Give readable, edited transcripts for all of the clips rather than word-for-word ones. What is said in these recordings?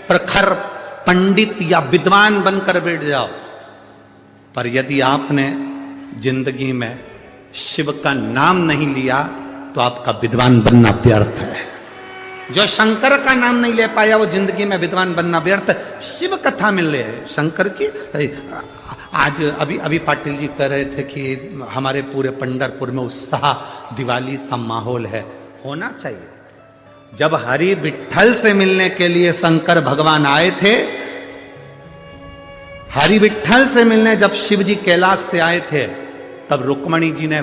प्रखर पंडित या विद्वान बनकर बैठ जाओ, पर यदि आपने जिंदगी में शिव का नाम नहीं लिया तो आपका विद्वान बनना व्यर्थ है। जो शंकर का नाम नहीं ले पाया वो जिंदगी में विद्वान बनना व्यर्थ है। शिव कथा मिल रही है शंकर की। आज अभी पाटिल जी कह रहे थे कि हमारे पूरे पंढरपुर में उत्साह, दिवाली सा माहौल है। होना चाहिए। जब हरि विठ्ठल से मिलने के लिए शंकर भगवान आए थे, हरि विठ्ठल से मिलने जब शिव जी कैलाश से आए थे, तब रुक्मणी जी ने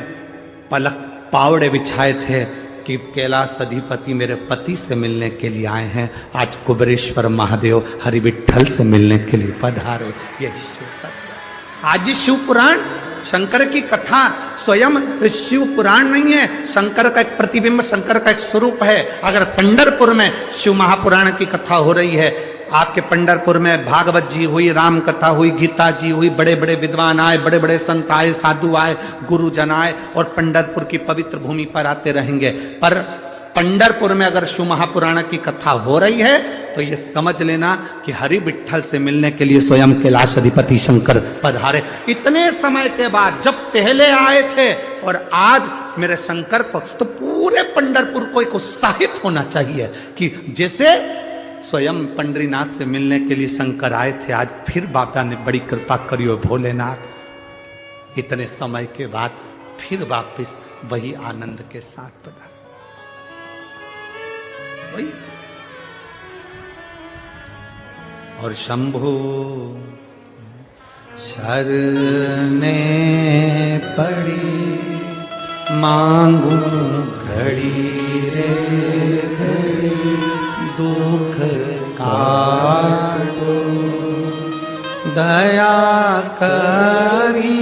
पलक पावड़े बिछाए थे कि कैलाश अधिपति मेरे पति से मिलने के लिए आए हैं। आज कुबेरेश्वर महादेव हरि विठ्ठल से मिलने के लिए पधारे। यही शिव तत्व। आज शिव पुराण, शंकर की कथा स्वयं शिव पुराण नहीं है, शंकर का एक प्रतिबिंब, शंकर का एक स्वरूप है। अगर पंढरपुर में शिव महापुराण की कथा हो रही है, आपके पंढरपुर में भागवत जी हुई, राम कथा हुई, गीता जी हुई, बड़े बड़े विद्वान आए, बड़े बड़े संत आए, साधु आए, गुरुजन आए, और पंढरपुर की पवित्र भूमि पर आते रहेंगे। पर पंढरपुर में अगर शिव महापुराण की कथा हो रही है तो ये समझ लेना कि हरि विठ्ठल से मिलने के लिए स्वयं कैलाश अधिपति शंकर पधारे। इतने समय के बाद जब पहले आए थे और आज मेरे शंकर को, तो पूरे पंढरपुर को एक उत्साहित होना चाहिए कि जैसे स्वयं पंडरीनाथ से मिलने के लिए शंकर आए थे, आज फिर बाबा ने बड़ी कृपा करी हो भोलेनाथ। इतने समय के बाद फिर वापिस वही आनंद के साथ पधारे। वही और शंभु शरने पड़ी मांगू घड़ी रे घड़ी, दुख काटो दया करी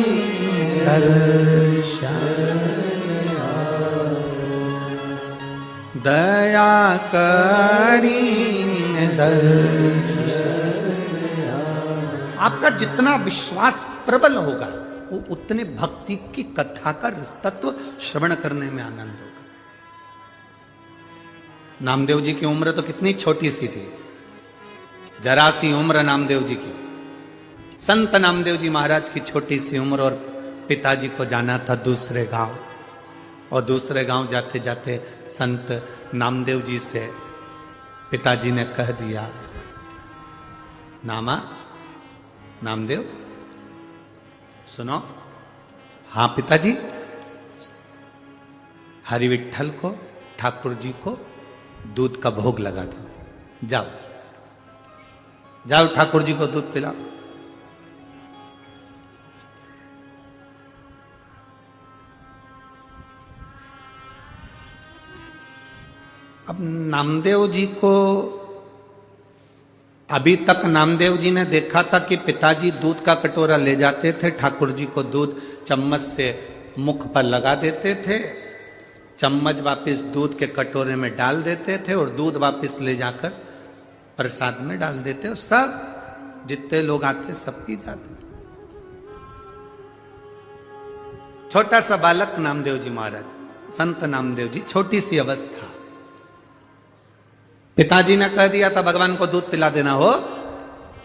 दर्शन, दया करी दर्शन। आपका जितना विश्वास प्रबल होगा वो उतने भक्ति की कथा का तत्व श्रवण करने में आनंद होगा। नामदेव जी की उम्र तो कितनी छोटी सी थी, जरा सी उम्र नामदेव जी की। संत नामदेव जी महाराज की छोटी सी उम्र, और पिताजी को जाना था दूसरे गांव, और दूसरे गांव जाते जाते संत नामदेव जी से पिताजी ने कह दिया, नामा नामदेव सुनो। हाँ पिताजी। हरि विठ्ठल को, ठाकुर जी को दूध का भोग लगा दो, जाओ जाओ ठाकुर जी को दूध पिलाओ। अब नामदेव जी को, अभी तक नामदेव जी ने देखा था कि पिताजी दूध का कटोरा ले जाते थे, ठाकुर जी को दूध चम्मच से मुख पर लगा देते थे, चम्मच वापस दूध के कटोरे में डाल देते थे और दूध वापस ले जाकर प्रसाद में डाल देते, और सब जितने लोग आते सब पी जाते। छोटा सा बालक नामदेव जी महाराज, संत नामदेव जी, छोटी सी अवस्था। पिताजी ने कह दिया था भगवान को दूध पिला देना हो,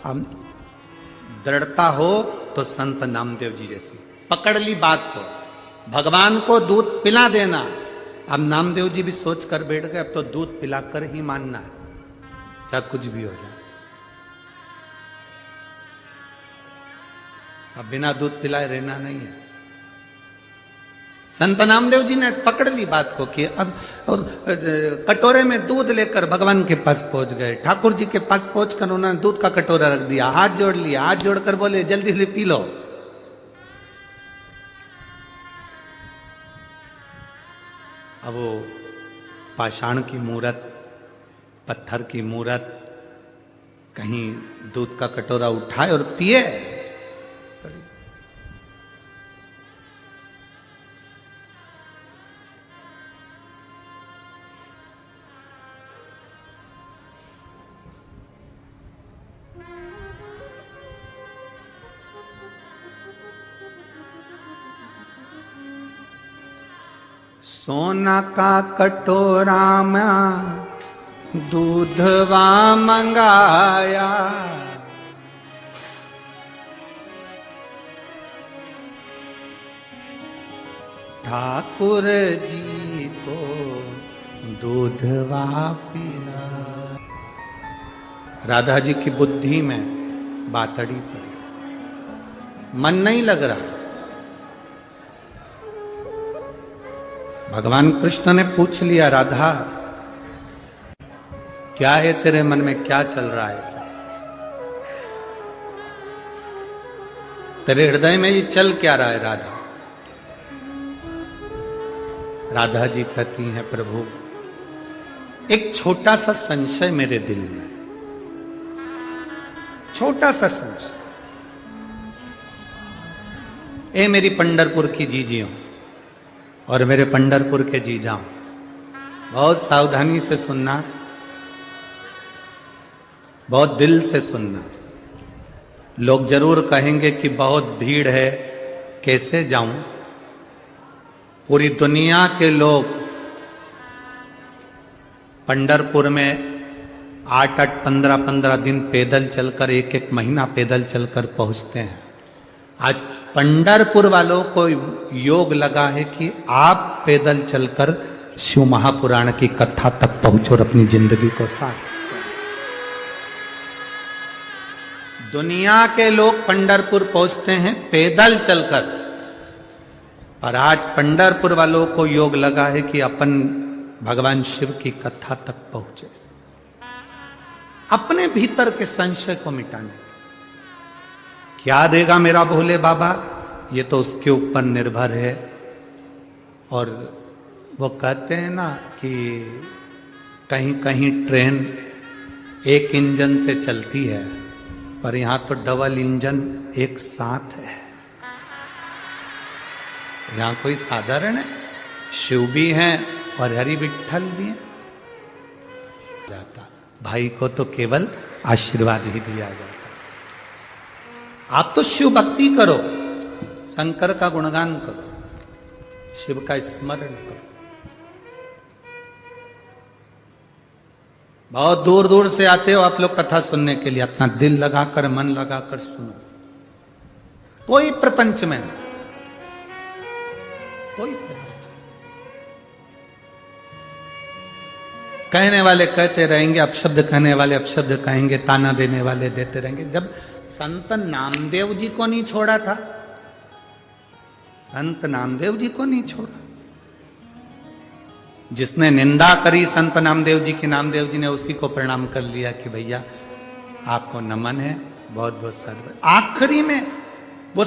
अब दृढ़ता हो तो संत नामदेव जी जैसी पकड़ ली बात को, भगवान को दूध पिला देना। अब नामदेव जी भी सोच कर बैठ गए, अब तो दूध पिलाकर ही मानना है, चाहे कुछ भी हो जाए। अब बिना दूध पिलाए रहना नहीं है। संत नामदेव जी ने पकड़ ली बात को कि अब, और कटोरे में दूध लेकर भगवान के पास पहुंच गए। ठाकुर जी के पास पहुंचकर उन्होंने दूध का कटोरा रख दिया, हाथ जोड़ लिया, हाथ जोड़कर बोले जल्दी से पी लो। अब वो पाषाण की मूरत, पत्थर की मूरत, कहीं दूध का कटोरा उठाए और पिए। सोना का कटोरा में दूधवा मंगाया, ठाकुर जी को दूधवा पिया। राधा जी की बुद्धि में बातड़ी पड़ी, मन नहीं लग रहा। भगवान कृष्ण ने पूछ लिया, राधा क्या है तेरे मन में, क्या चल रहा है ऐसा, तेरे हृदय में ये चल क्या रहा है राधा। राधा जी कहती हैं, प्रभु एक छोटा सा संशय मेरे दिल में, छोटा सा संशय। ए मेरी पंढरपुर की जीजियों और मेरे पंढरपुर के जीजाओं, बहुत सावधानी से सुनना, बहुत दिल से सुनना। लोग जरूर कहेंगे कि बहुत भीड़ है, कैसे जाऊं। पूरी दुनिया के लोग पंढरपुर में 8-8, 15-15 दिन पैदल चलकर, 1-1 महीना पैदल चलकर पहुंचते हैं। आज पंढरपुर वालों को योग लगा है कि आप पैदल चलकर शिव महापुराण की कथा तक पहुंचो और अपनी जिंदगी को साथ। दुनिया के लोग पंढरपुर पहुंचते हैं पैदल चलकर, और आज पंढरपुर वालों को योग लगा है कि अपन भगवान शिव की कथा तक पहुंचे, अपने भीतर के संशय को मिटाने। क्या देगा मेरा भोले बाबा, ये तो उसके ऊपर निर्भर है। और वो कहते हैं ना कि कहीं कहीं ट्रेन एक इंजन से चलती है, पर यहां तो डबल इंजन एक साथ है। यहां कोई साधारण है, शिव भी हैं और हरि विठ्ठल भी हैं। जाता भाई को तो केवल आशीर्वाद ही दिया जाता। आप तो शिव भक्ति करो, शंकर का गुणगान करो, शिव का स्मरण करो। बहुत दूर दूर से आते हो आप लोग कथा सुनने के लिए, अपना दिल लगाकर, मन लगाकर सुनो। कोई प्रपंच में नहीं, कोई प्रपंच। कहने वाले कहते रहेंगे, अपशब्द कहने वाले अपशब्द कहेंगे, ताना देने वाले देते रहेंगे। जब संत नामदेव जी को नहीं छोड़ा था, संत नामदेव जी को नहीं छोड़ा। जिसने निंदा करी संत नामदेव जी की, नामदेव जी ने उसी को प्रणाम कर लिया कि भैया आपको नमन है, बहुत बहुत सारे। आखिरी में वो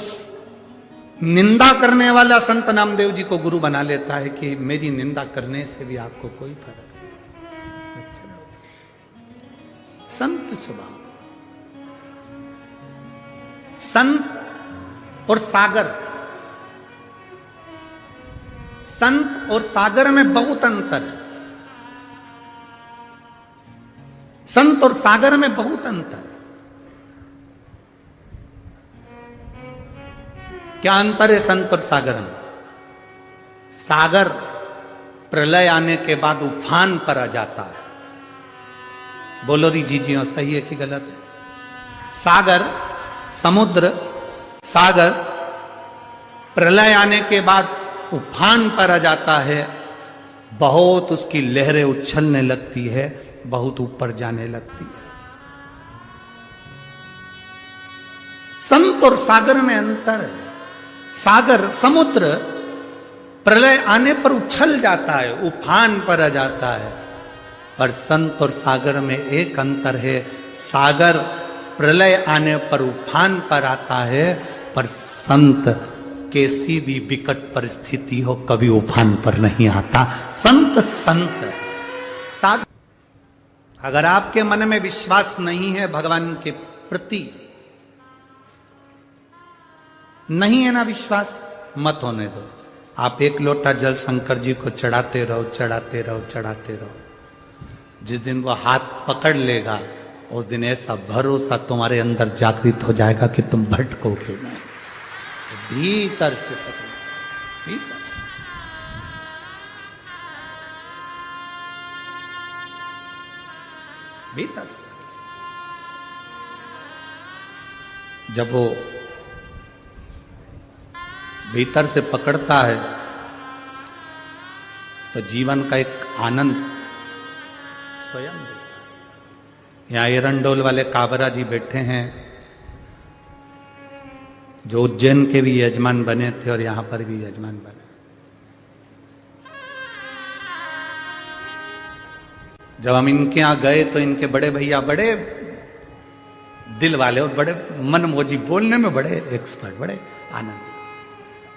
निंदा करने वाला संत नामदेव जी को गुरु बना लेता है कि मेरी निंदा करने से भी आपको कोई फर्क नहीं। अच्छा, संत स्वभाव। संत और सागर, संत और सागर में बहुत अंतर है। संत और सागर में बहुत अंतर है। क्या अंतर है संत और सागर में? सागर प्रलय आने के बाद उफान पर आ जाता है। बोलो री जीजियों, सही है कि गलत है? सागर, समुद्र, सागर प्रलय आने के बाद उफान पर आ जाता है, बहुत उसकी लहरें उछलने लगती है, बहुत ऊपर जाने लगती है। संत और सागर में अंतर है। सागर, समुद्र प्रलय आने पर उछल जाता है, उफान पर आ जाता है, पर संत और सागर में एक अंतर है। सागर प्रलय आने पर उफान पर आता है, पर संत कैसी भी विकट परिस्थिति हो कभी उफान पर नहीं आता। संत संत है। सागर, अगर आपके मन में विश्वास नहीं है भगवान के प्रति, नहीं है ना विश्वास, मत होने दो। आप एक लोटा जल शंकर जी को चढ़ाते रहो, चढ़ाते रहो, चढ़ाते रहो। जिस दिन वो हाथ पकड़ लेगा, उस दिन ऐसा भरोसा तुम्हारे अंदर जागृत हो जाएगा कि तुम भटकोगे नहीं। भीतर से पकड़, भीतर से। भीतर से। जब वो भीतर से पकड़ता है तो जीवन का एक आनंद स्वयं देता है। यहाँ एरंडोल वाले काबरा जी बैठे हैं, जो उज्जैन के भी यजमान बने थे और यहां पर भी यजमान बने। जब हम इनके यहां गए तो इनके बड़े भैया बड़े दिल वाले और बड़े मनमोजी, बोलने में बड़े एक्सपर्ट, बड़े आनंद।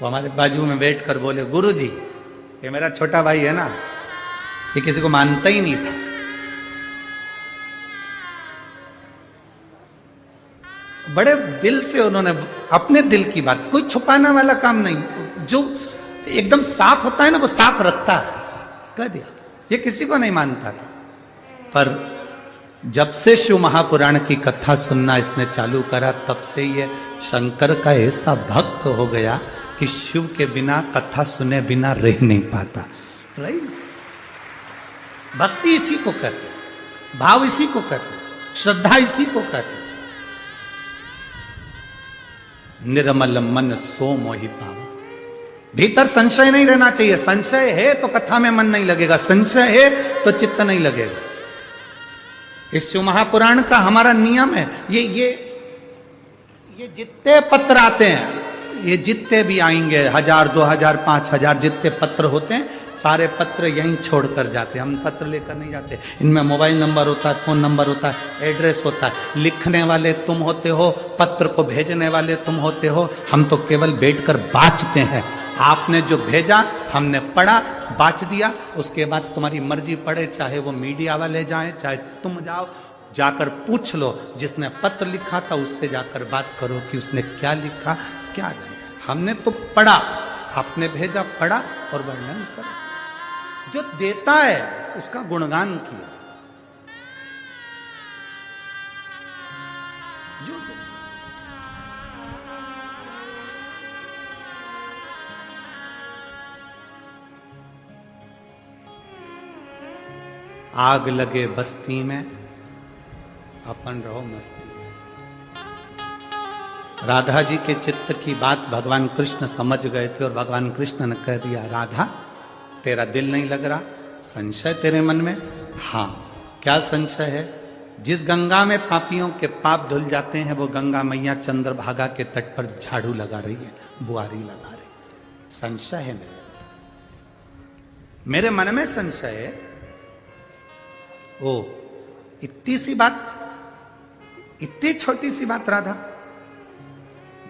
वो हमारे बाजू में बैठकर बोले, गुरुजी, ये मेरा छोटा भाई है ना, ये किसी को मानता ही नहीं था। बड़े दिल से उन्होंने अपने दिल की बात, कोई छुपाने वाला काम नहीं, जो एकदम साफ होता है ना वो साफ रखता है, कह दिया। ये किसी को नहीं मानता था, पर जब से शिव महापुराण की कथा सुनना इसने चालू करा, तब से ये शंकर का ऐसा भक्त हो गया कि शिव के बिना, कथा सुने बिना रह नहीं पाता। राइट? भक्ति इसी को कहते, भाव इसी को कहते, श्रद्धा इसी को कहते। निर्मल मन सो मोहि पावा। भीतर संशय नहीं रहना चाहिए। संशय है तो कथा में मन नहीं लगेगा, संशय है तो चित्त नहीं लगेगा। इस शिव महापुराण का हमारा नियम है। ये जितने पत्र आते हैं, ये जितने भी आएंगे, 1000, 2000, 5000 जितने पत्र होते हैं, सारे पत्र यहीं छोड़कर जाते हैं। हम पत्र लेकर नहीं जाते। इनमें मोबाइल नंबर होता है, फोन नंबर होता है, एड्रेस होता है। लिखने वाले तुम होते हो, पत्र को भेजने वाले तुम होते हो। हम तो केवल बैठकर बाँचते हैं। आपने जो भेजा हमने पढ़ा, बाँच दिया। उसके बाद तुम्हारी मर्जी पड़े, चाहे वो मीडिया वाले जाएं, चाहे तुम जाओ, जाकर पूछ लो। जिसने पत्र लिखा था उससे जाकर बात करो कि उसने क्या लिखा, क्या जाने। हमने तो पढ़ा, आपने भेजा, पढ़ा और वर्णन करो। जो देता है उसका गुणगान किया। जो आग लगे बस्ती में, अपन रहो मस्ती में। राधा जी के चित्त की बात भगवान कृष्ण समझ गए थे और भगवान कृष्ण ने कह दिया, राधा तेरा दिल नहीं लग रहा, संशय तेरे मन में। हाँ, क्या संशय है? जिस गंगा में पापियों के पाप धुल जाते हैं, वो गंगा मैया चंद्रभागा के तट पर झाड़ू लगा रही है, बुआरी लगा रही है। संशय है मेरे मन में संशय है। ओ, इतनी सी बात, इतनी छोटी सी बात राधा।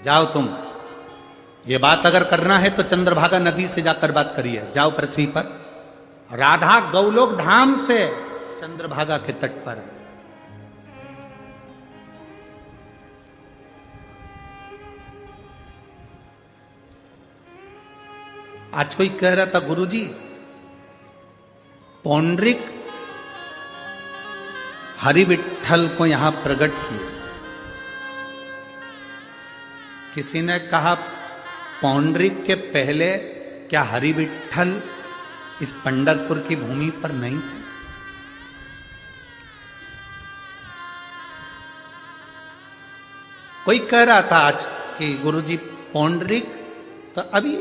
जाओ तुम, ये बात अगर करना है तो चंद्रभागा नदी से जाकर बात करिए। जाओ पृथ्वी पर। राधा गौलोक धाम से चंद्रभागा के तट पर है। आज कोई कह रहा था, गुरुजी पौंड्रिक हरि विठ्ठल को यहां प्रकट किया। किसी ने कहा, पौंड्रिक के पहले क्या हरि विठ्ठल इस पंढरपुर की भूमि पर नहीं थे? कोई कह रहा था आज कि गुरुजी पौंड्रिक तो अभी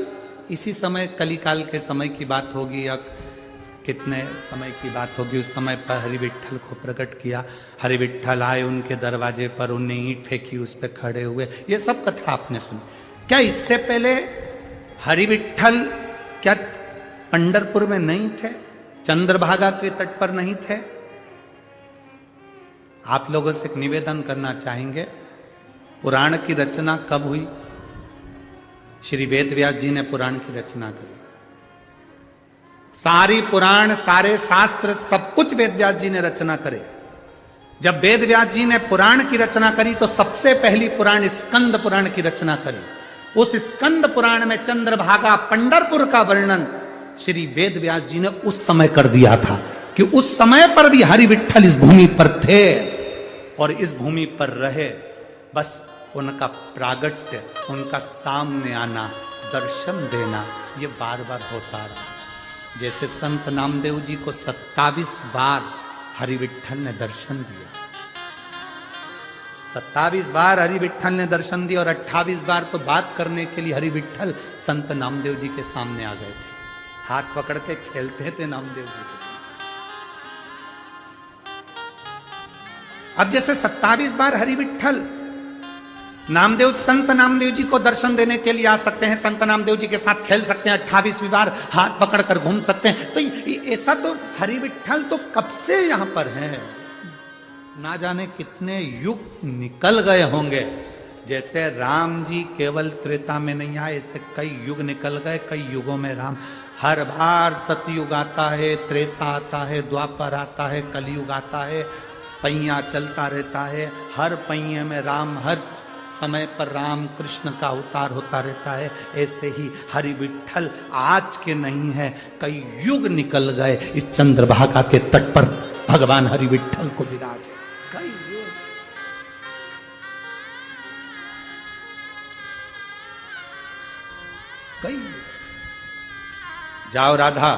इसी समय कलिकाल के समय की बात होगी या कितने समय की बात होगी, उस समय पर हरि विठ्ठल को प्रकट किया। हरि विठ्ठल आए उनके दरवाजे पर, उन्हें ईंट फेंकी, उस पर खड़े हुए। ये सब कथा आपने सुनी। क्या इससे पहले हरि विठ्ठल क्या पंढरपुर में नहीं थे? चंद्रभागा के तट पर नहीं थे? आप लोगों से एक निवेदन करना चाहेंगे, पुराण की रचना कब हुई? श्री वेद व्यास जी ने पुराण की रचना करी। सारी पुराण, सारे शास्त्र, सब कुछ वेद व्यास जी ने रचना करे। जब वेद व्यास जी ने पुराण की रचना करी तो सबसे पहली पुराण स्कंद पुराण की रचना करी। उस स्कंद पुराण में चंद्रभागा पंढरपुर का वर्णन श्री वेद व्यास जी ने उस समय कर दिया था कि उस समय पर भी हरि विठ्ठल इस भूमि पर थे और इस भूमि पर रहे। बस उनका प्रागट्य, उनका सामने आना, दर्शन देना, ये बार बार होता रहा। जैसे संत नामदेव जी को 27 बार हरि विठल ने दर्शन दिया। 27 बार हरि विठल ने दर्शन दिया और 28 बार तो बात करने के लिए हरि विठल संत नामदेव जी के सामने आ गए थे। हाथ पकड़ के खेलते थे नामदेव जी के साथ। अब जैसे 27 बार हरि विठल नामदेव संत नामदेव जी को दर्शन देने के लिए आ सकते हैं, संत नामदेव जी के साथ खेल सकते हैं, 28वीं बार हाथ पकड़कर घूम सकते हैं, तो ऐसा तो हरि विठल तो कब से यहां पर है, ना जाने कितने युग निकल गए होंगे। जैसे राम जी केवल त्रेता में नहीं आए, ऐसे कई युग निकल गए, कई युगों में राम। हर बार सतयुग आता है, त्रेता आता है, द्वापर आता है, कलयुग आता है, पहिया चलता रहता है। हर पहिए में राम, हर समय पर राम कृष्ण का अवतार होता रहता है। ऐसे ही हरि विठल आज के नहीं है, कई युग निकल गए इस चंद्रभागा के तट पर भगवान हरि विठल को विराज। कई युग, कई युग। जाओ राधा,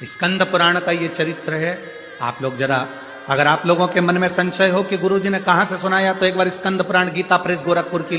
स्कंद पुराण का ये चरित्र है। आप लोग जरा, अगर आप लोगों के मन में संशय हो कि गुरुजी ने कहां से सुनाया, तो एक बार स्कंद पुराण गीता प्रेस गोरखपुर की